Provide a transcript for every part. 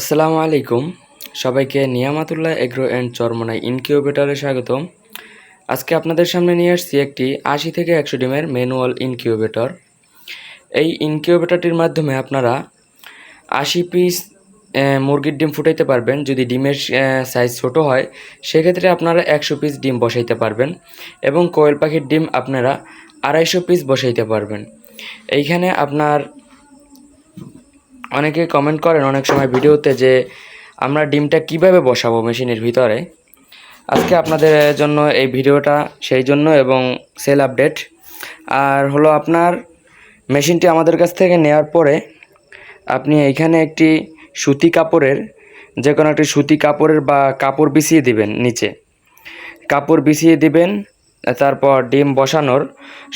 আসসালামু আলাইকুম। সবাইকে নিয়ামাতুল্লাহ এগ্রো অ্যান্ড চরমোনাই ইনকিউবেটরে স্বাগতম। আজকে আপনাদের সামনে নিয়ে আসছি একটি 80 থেকে 100 ডিমের ম্যানুয়াল ইনকিউবেটর। এই ইনকিউবেটরটির মাধ্যমে আপনারা 80 পিস মুরগির ডিম ফুটাইতে পারবেন। যদি ডিমের সাইজ ছোট হয় সেক্ষেত্রে আপনারা 100 পিস ডিম বসাইতে পারবেন এবং কোয়েল পাখির ডিম আপনারা 250 পিস বসাইতে পারবেন। এইখানে আপনার অনেকে কমেন্ট করেন অনেক সময় ভিডিওতে যে আমরা ডিমটা কিভাবে বসাবো মেশিনের ভিতরে। আজকে আপনাদের জন্য এই ভিডিওটা সেই জন্য এবং সেল আপডেট। আর হলো আপনার মেশিনটি আমাদের কাছ থেকে নেওয়ার পরে আপনি এইখানে একটি সুতি কাপড়ের যে কোনো একটি সুতি কাপড়ের বা কাপড় বিছিয়ে দিবেন, নিচে কাপড় বিছিয়ে দিবেন। তারপর ডিম বসানোর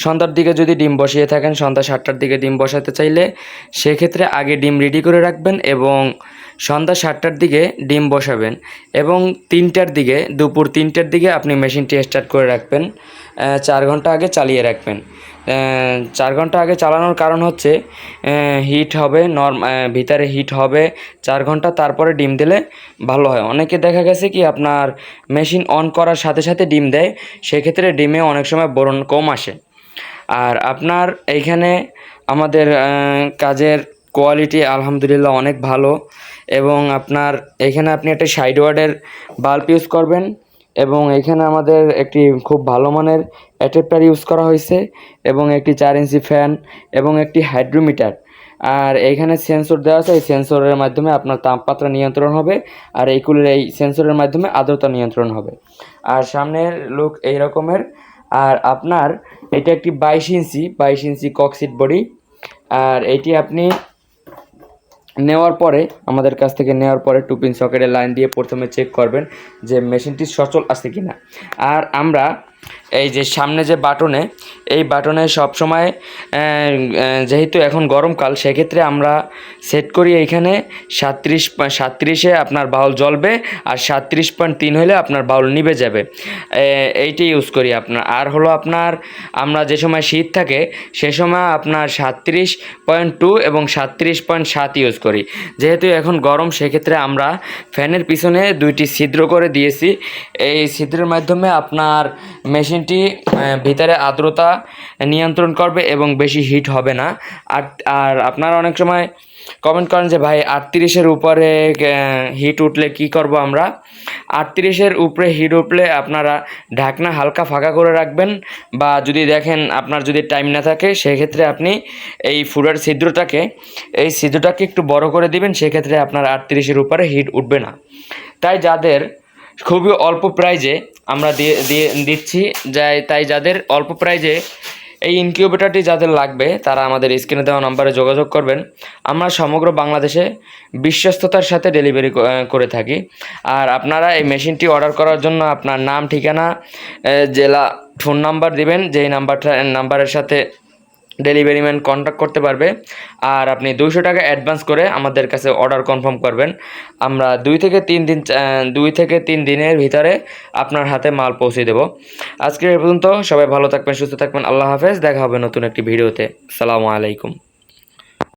সন্ধ্যার দিকে যদি ডিম বসিয়ে থাকেন, সন্ধ্যা 7টার দিকে ডিম বসাতে চাইলে সেক্ষেত্রে আগে ডিম রেডি করে রাখবেন এবং সন্ধ্যা 7টার দিকে ডিম বসাবেন এবং 3টার দিকে, দুপুর 3টার দিকে আপনি মেশিনটি স্টার্ট করে রাখবেন। 4 ঘন্টা আগে চালিয়ে রাখবেন। 4 ঘন্টা আগে চালানোর কারণ হচ্ছে হিট হবে, ভিতরে হিট হবে 4 ঘন্টা, তারপরে ডিম দিলে ভালো হয়। অনেকে দেখা গেছে কি আপনার মেশিন অন করার সাথে সাথে ডিম দেয়, সেক্ষেত্রে ডিমে অনেক সময় বোরন কম আসে। আর আপনার এইখানে আমাদের কাজের কোয়ালিটি আলহামদুলিল্লাহ অনেক ভালো এবং আপনার এখানে আপনি একটা 60 ওয়াটের বাল্ব ইউজ করবেন এবং এখানে আমাদের একটি খুব ভালো মানের অ্যাডাপ্টার ইউজ করা হয়েছে এবং একটি 4 ইঞ্চি ফ্যান এবং একটি হাইড্রোমিটার। আর এইখানে সেন্সর দেওয়া আছে, এই সেন্সরের মাধ্যমে আপনার তাপমাত্রা নিয়ন্ত্রণ হবে আর এই সেন্সরের মাধ্যমে আর্দ্রতা নিয়ন্ত্রণ হবে। আর সামনের লুক এই রকমের। আর আপনার এটা একটি 22 ইঞ্চি ককসিট বডি। আর এটি আপনি নেওয়ার পরে, আমাদের কাছ থেকে নেওয়ার পরে 2 পিন সকেটের লাইন দিয়ে প্রথমে চেক করবেন যে মেশিনটি সচল আছে কিনা। আর আমরা এই যে সামনে যে বাটনে, এই বাটনে সবসময় যেহেতু এখন গরমকাল সেক্ষেত্রে আমরা সেট করি এইখানে 37এ আপনার বাউল জ্বলবে আর 37.3 হলে আপনার বাউল নিভে যাবে, এইটি ইউজ করি আপনার। আর হলো আপনার আমরা যে সময় শীত থাকে সে সময় আপনার 37.2 এবং 37.7 ইউজ করি। যেহেতু এখন গরম সেক্ষেত্রে আমরা ফ্যানের পিছনে 2টি ছিদ্র করে দিয়েছি। এই ছিদ্রের মাধ্যমে আপনার মেশিনটি ভিতরে আর্দ্রতা নিয়ন্ত্রণ করবে এবং বেশি হিট হবে না। আর আপনারা অনেক সময় কমেন্ট করেন যে ভাই 38-এর উপরে হিট উঠলে কি করব আমরা। 38-এর উপরে হিট উঠলে আপনারা ঢাকনা হালকা ফাঁকা করে রাখবেন, বা যদি দেখেন আপনার যদি টাইম না থাকে সেক্ষেত্রে আপনি এই ফুডের ছিদ্রটাকে একটু বড় করে দিবেন, সেক্ষেত্রে আপনার 38-এর উপরে হিট উঠবে না। তাই যাদের খুবই অল্প প্রাইজে আমরা দিচ্ছি, তাই যাদের অল্প প্রাইজে এই ইনকিউবেটরটি যাদের লাগবে তারা আমাদের স্ক্রিনে দেওয়া নম্বরে যোগাযোগ করবেন। আমরা সমগ্র বাংলাদেশে বিশ্বস্ততার সাথে ডেলিভারি করে থাকি। আর আপনারা এই মেশিনটি অর্ডার করার জন্য আপনার নাম, ঠিকানা, জেলা, ফোন নাম্বার দিবেন, যেই নাম্বারের সাথে ডেলিভারি ম্যান কন্ট্যাক্ট করতে পারবে। আর আপনি 200 টাকা অ্যাডভান্স করে আমাদের কাছে অর্ডার কনফার্ম করবেন। আমরা 2 থেকে 3 দিনের ভিতরে আপনার হাতে মাল পৌঁছে দেব। আজকে এই পর্যন্ত। সবাই ভালো থাকবেন, সুস্থ থাকবেন। আল্লাহ হাফেজ। দেখা হবে নতুন একটি ভিডিওতে। আসসালামু আলাইকুম।